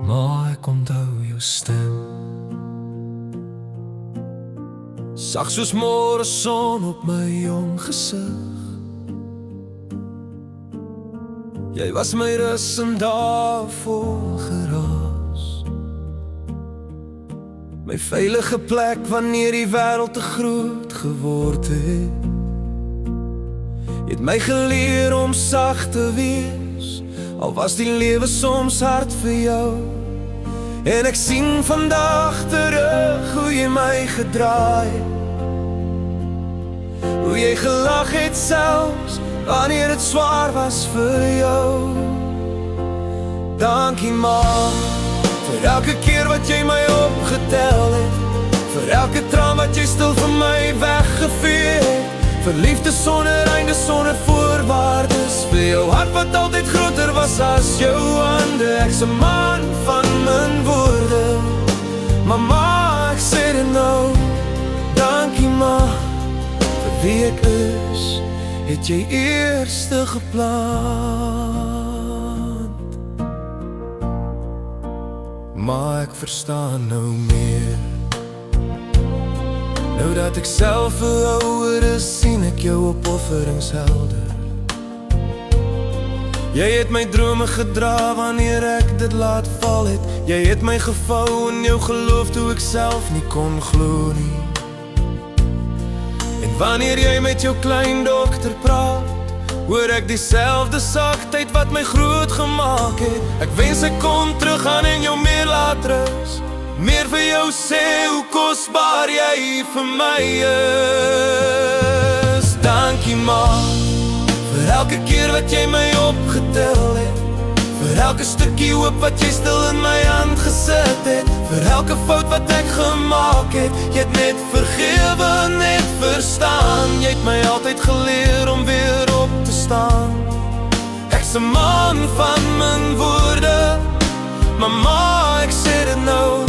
maar ek onthou jou stem. Sag soos môre son op my jong gesig. Jy was my rus in dae vol geraas, my veilige plek wanneer die wêreld te groot geword het. Jy het my geleer om sag te wees, al was die lewe soms hard vir jou. En ek sien vandag terug hoe jy my gedraai het, hoe jy gelag het selfs wanneer het swaar was vir jou. Dankie ma, vir elke keer wat jy my opgetel het, vir elke traan wat jy stil vir my weggevee het, vir liefde sonder einde, sonder voorwaardes, vir jou hart wat altyd groter was as jou hande. Ek's 'n man van mijn woorde, mama, ek sê dit nou. Dankie ma, vir wie ek is, het jy eerste geplant. Maar ek verstaan nou meer. Nou dat ek self ouer is, sien ek jou opofferings helder. Jy het my drome gedra wanneer ek dit laat val het. Jy het my gevou in jou geloof toe ek self nie kon glo nie. En wanneer jy met jou klein dokter praat, hoor ek dieselfde sagtheid wat my groot gemaak het. Ek wens ek kon teruggaan en jou meer laat rus, meer vir jou sê hoe kosbaar jy vir my is. Dankie ma, vir elke keer wat jy my opgetel het, vir elke stukkie hoop wat jy stil in my hand gesit het, vir elke fout wat ek gemaak het. Jy het net vergewe, net verstaan. Jy het my altyd geleer om weer op te staan. Ek's 'n man van mijn woorde, mama, ek sê dit nou.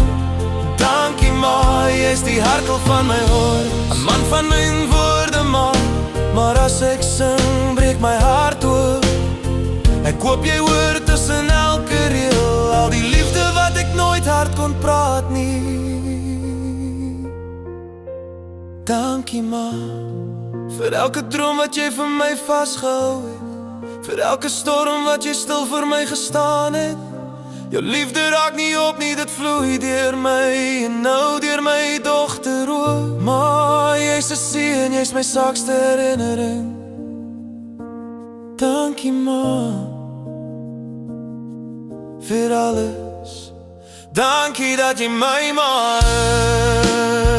Dankie ma, jy is die hartel van my woord, 'n man van mijn woorde ma. Maar as ek sing, breek my hart oop. Ek hoop jy hoor tussen elke reël al die liefde wat ek nooit hard kon praat nie. Dankie ma, vir elke droom wat jy vir my vasgehou het, vir elke storm wat jy stil vir my gestaan het. Jou liefde raak nie op nie, dit vloei deur my en nou deur my dogter ook. Maar jy's 'n seën, jy's my sagste herinnering. Dankie ma, vir alles. Dankie dat jy my ma is.